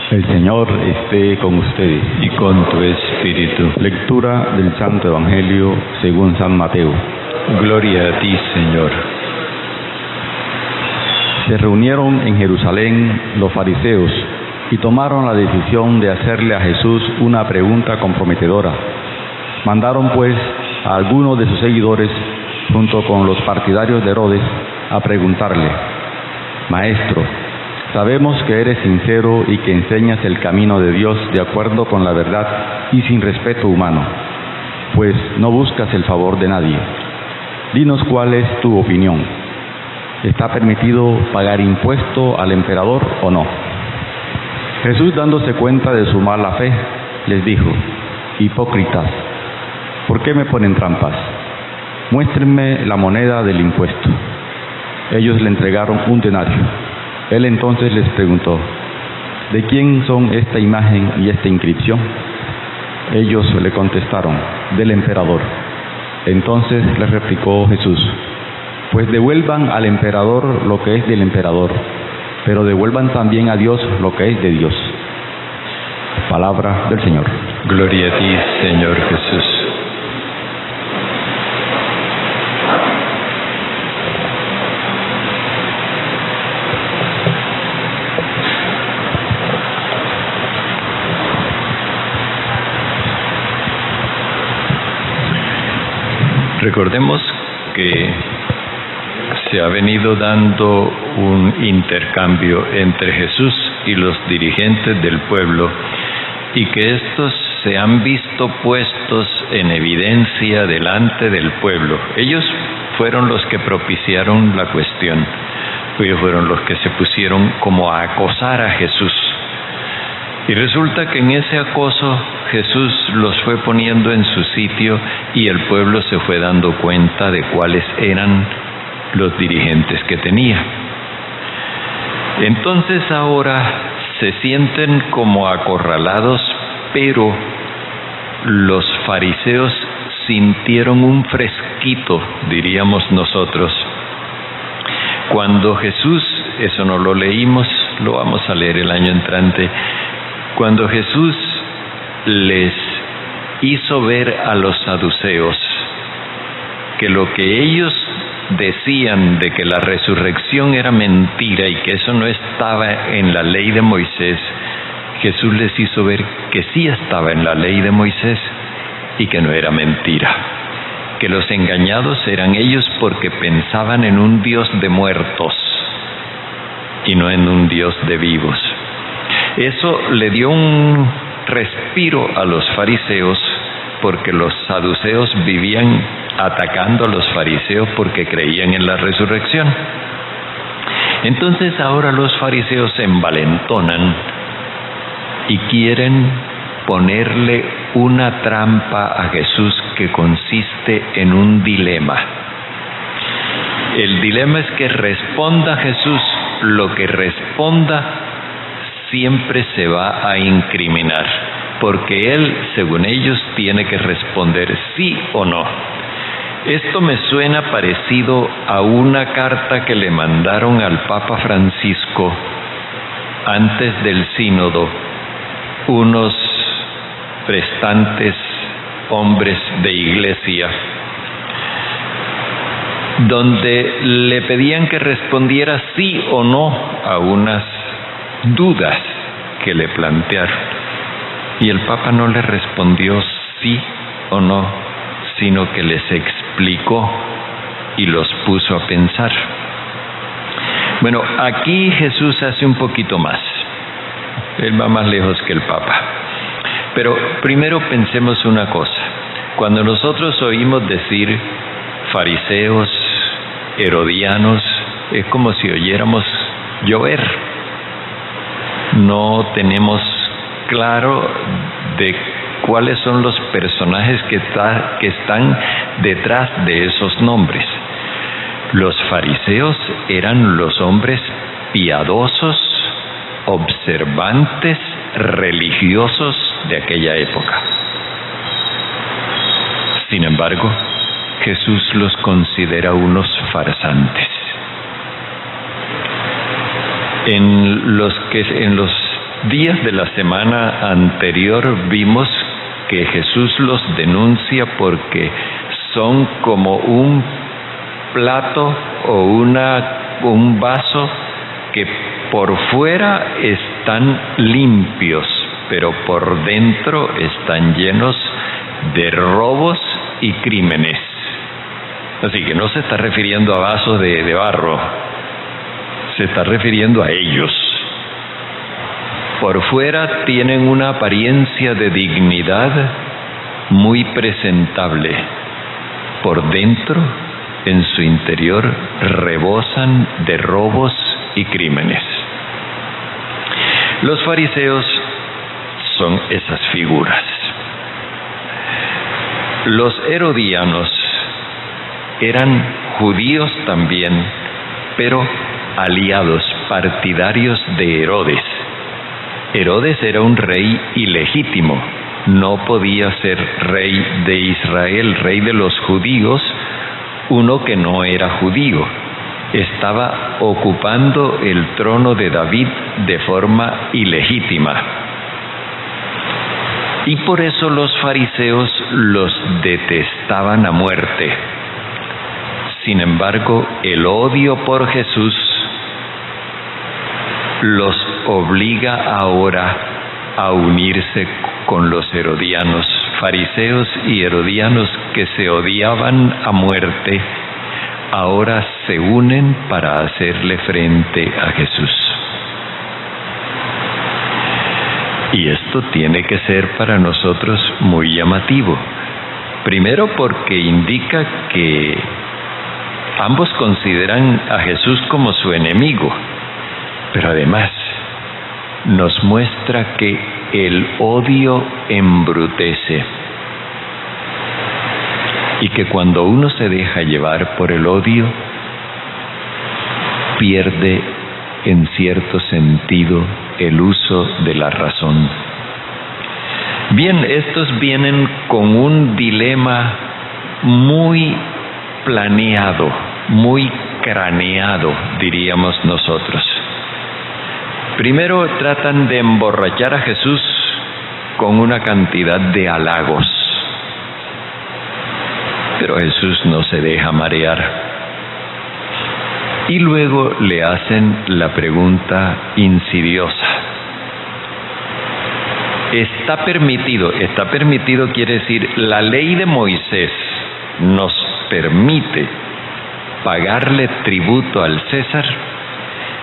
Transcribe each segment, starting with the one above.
El Señor esté con ustedes. Y con tu espíritu. Lectura del Santo Evangelio según San Mateo. Gloria a ti, Señor. Se reunieron en Jerusalén los fariseos y tomaron la decisión de hacerle a Jesús una pregunta comprometedora. Mandaron pues a algunos de sus seguidores, junto con los partidarios de Herodes, a preguntarle: Maestro, sabemos que eres sincero y que enseñas el camino de Dios de acuerdo con la verdad y sin respeto humano, pues no buscas el favor de nadie. Dinos cuál es tu opinión. ¿Está permitido pagar impuesto al emperador o no? Jesús, dándose cuenta de su mala fe, les dijo: Hipócritas, ¿por qué me ponen trampas? Muéstrenme la moneda del impuesto. Ellos le entregaron un denario. Él entonces les preguntó: ¿de quién son esta imagen y esta inscripción? Ellos le contestaron: del emperador. Entonces les replicó Jesús: pues devuelvan al emperador lo que es del emperador, pero devuelvan también a Dios lo que es de Dios. Palabra del Señor. Gloria a ti, Señor Jesús. Recordemos que se ha venido dando un intercambio entre Jesús y los dirigentes del pueblo, y que estos se han visto puestos en evidencia delante del pueblo. Ellos fueron los que propiciaron la cuestión. Ellos fueron los que se pusieron como a acosar a Jesús. Y resulta que en ese acoso Jesús los fue poniendo en su sitio y el pueblo se fue dando cuenta de cuáles eran los dirigentes que tenía. Entonces ahora se sienten como acorralados, pero los fariseos sintieron un fresquito, diríamos nosotros. Cuando Jesús, eso no lo leímos, lo vamos a leer el año entrante, cuando Jesús les hizo ver a los saduceos que lo que ellos decían de que la resurrección era mentira y que eso no estaba en la ley de Moisés, Jesús les hizo ver que sí estaba en la ley de Moisés y que no era mentira, que los engañados eran ellos porque pensaban en un Dios de muertos y no en un Dios de vivos. Eso le dio un respiro a los fariseos, porque los saduceos vivían atacando a los fariseos porque creían en la resurrección. Entonces ahora los fariseos se envalentonan y quieren ponerle una trampa a Jesús que consiste en un dilema. El dilema es que responda Jesús lo que responda, siempre se va a incriminar, porque él, según ellos, tiene que responder sí o no. Esto me suena parecido a una carta que le mandaron al Papa Francisco antes del sínodo unos prestantes hombres de iglesia, donde le pedían que respondiera sí o no a unas dudas que le plantearon. Y el Papa no le respondió sí o no, sino que les explicó y los puso a pensar. Bueno, aquí Jesús hace un poquito más. Él va más lejos que el Papa. Pero primero pensemos una cosa. Cuando nosotros oímos decir fariseos, herodianos, es como si oyéramos llover. No tenemos claro de cuáles son los personajes que están detrás de esos nombres. Los fariseos eran los hombres piadosos, observantes, religiosos de aquella época. Sin embargo, Jesús los considera unos farsantes. En los días de la semana anterior vimos que Jesús los denuncia porque son como un plato o un vaso que por fuera están limpios, pero por dentro están llenos de robos y crímenes. Así que no se está refiriendo a vasos de barro, se está refiriendo a ellos. Por fuera tienen una apariencia de dignidad muy presentable. Por dentro, en su interior, rebosan de robos y crímenes. Los fariseos son esas figuras. Los herodianos eran judíos también, pero aliados, partidarios de Herodes. Herodes era un rey ilegítimo, no podía ser rey de Israel, rey de los judíos, uno que no era judío. Estaba ocupando el trono de David de forma ilegítima. Y por eso los fariseos los detestaban a muerte. Sin embargo, el odio por Jesús los obliga ahora a unirse con los herodianos. Fariseos y herodianos que se odiaban a muerte, ahora se unen para hacerle frente a Jesús. Y esto tiene que ser para nosotros muy llamativo. Primero porque indica que ambos consideran a Jesús como su enemigo, pero además nos muestra que el odio embrutece y que cuando uno se deja llevar por el odio, pierde en cierto sentido el uso de la razón. Bien, estos vienen con un dilema muy planeado, muy craneado, diríamos nosotros. Primero tratan de emborrachar a Jesús con una cantidad de halagos, pero Jesús no se deja marear. Y luego le hacen la pregunta insidiosa. Está permitido quiere decir, la ley de Moisés nos permite pagarle tributo al César.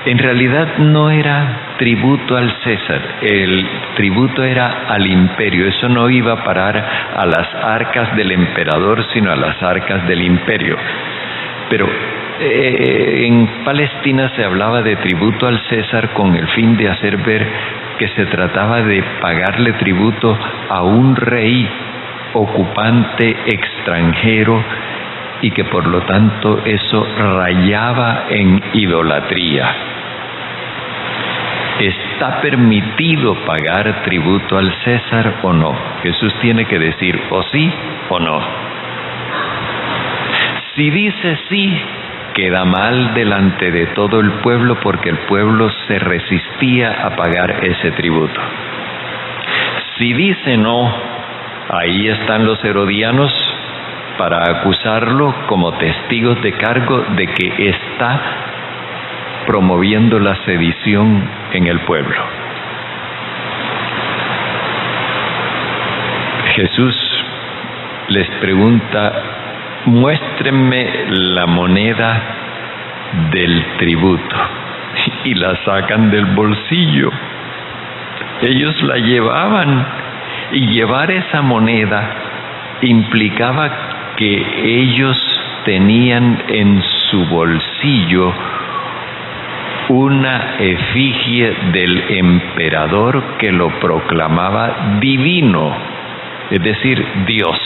En realidad no era tributo al César, el tributo era al imperio. Eso no iba a parar a las arcas del emperador, sino a las arcas del imperio. Pero en Palestina se hablaba de tributo al César con el fin de hacer ver que se trataba de pagarle tributo a un rey ocupante extranjero y que por lo tanto eso rayaba en idolatría. ¿Está permitido pagar tributo al César o no? Jesús tiene que decir o sí o no. Si dice sí, queda mal delante de todo el pueblo porque el pueblo se resistía a pagar ese tributo. Si dice no, ahí están los herodianos para acusarlo como testigos de cargo de que está promoviendo la sedición en el pueblo. Jesús les pregunta: muéstrenme la moneda del tributo. Y la sacan del bolsillo. Ellos la llevaban, y llevar esa moneda implicaba que ellos tenían en su bolsillo una efigie del emperador que lo proclamaba divino, es decir, Dios.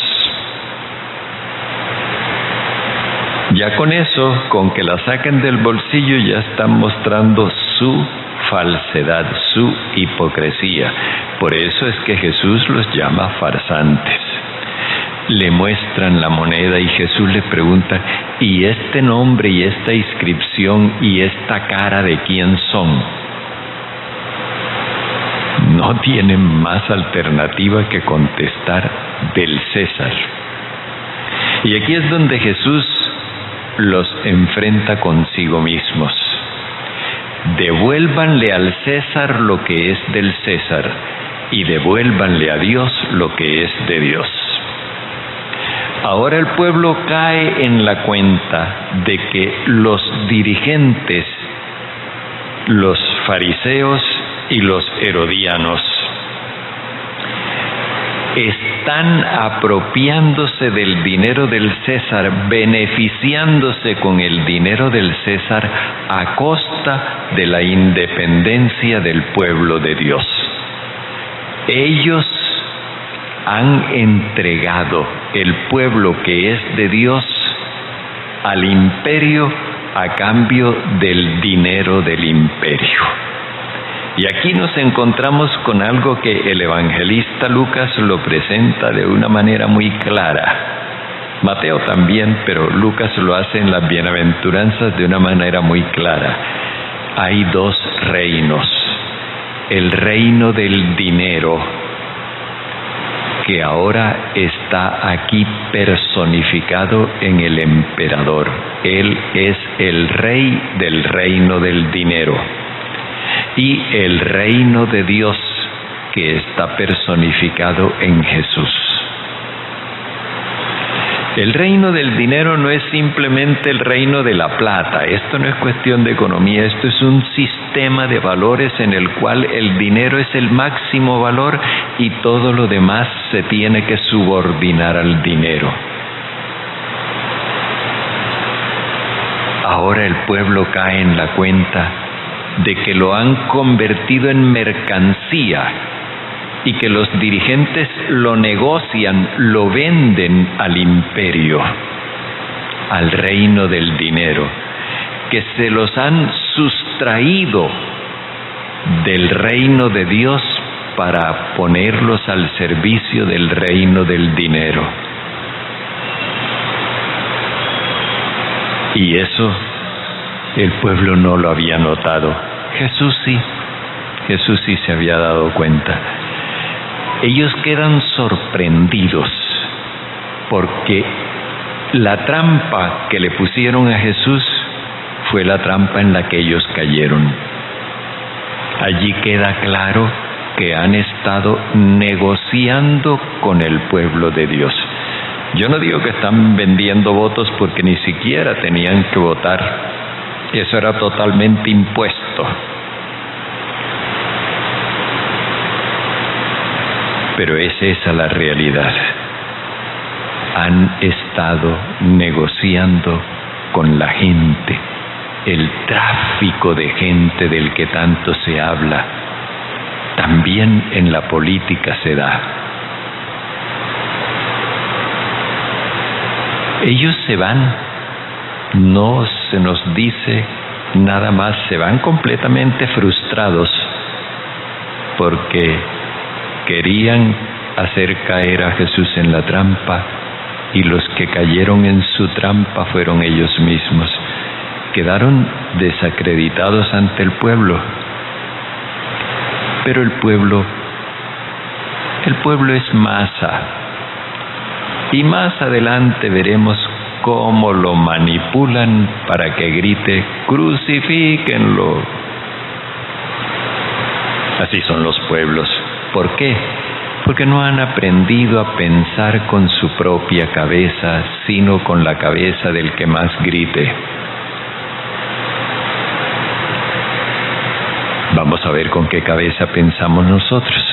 Ya con eso, con que la saquen del bolsillo, ya están mostrando su falsedad, su hipocresía. Por eso es que Jesús los llama farsantes. Le muestran la moneda y Jesús le pregunta: ¿y este nombre y esta inscripción y esta cara de quién son? no tienen más alternativa que contestar del César. Y aquí es donde Jesús los enfrenta consigo mismos. Devuélvanle al César lo que es del César y devuélvanle a Dios lo que es de Dios. Ahora el pueblo cae en la cuenta de que los dirigentes, los fariseos y los herodianos, están apropiándose del dinero del César, beneficiándose con el dinero del César a costa de la independencia del pueblo de Dios. Ellos han entregado el pueblo que es de Dios al imperio a cambio del dinero del imperio. Y aquí nos encontramos con algo que el evangelista Lucas lo presenta de una manera muy clara. Mateo también, pero Lucas lo hace en las bienaventuranzas de una manera muy clara. Hay dos reinos. El reino del dinero, que ahora está aquí personificado en el emperador. Él es el rey del reino del dinero. Y el reino de Dios, que está personificado en Jesús. El reino del dinero no es simplemente el reino de la plata. Esto no es cuestión de economía, esto es un sistema de valores en el cual el dinero es el máximo valor y todo lo demás se tiene que subordinar al dinero. Ahora el pueblo cae en la cuenta de que lo han convertido en mercancía y que los dirigentes lo negocian, lo venden al imperio, al reino del dinero, que se los han sustraído del reino de Dios para ponerlos al servicio del reino del dinero. Y eso el pueblo no lo había notado. Jesús sí se había dado cuenta. Ellos quedan sorprendidos porque la trampa que le pusieron a Jesús fue la trampa en la que ellos cayeron. Allí queda claro que han estado negociando con el pueblo de Dios. Yo no digo que están vendiendo votos porque ni siquiera tenían que votar. Eso era totalmente impuesto. Pero es esa la realidad. Han estado negociando con la gente. El tráfico de gente del que tanto se habla, también en la política se da. Ellos se van, no se nos dice nada más, se van completamente frustrados porque querían hacer caer a Jesús en la trampa y los que cayeron en su trampa fueron ellos mismos. Quedaron desacreditados ante el pueblo. Pero el pueblo es masa. Y más adelante veremos cómo lo manipulan para que grite: crucifíquenlo. Así son los pueblos. ¿Por qué? Porque no han aprendido a pensar con su propia cabeza, sino con la cabeza del que más grite. Vamos a ver con qué cabeza pensamos nosotros.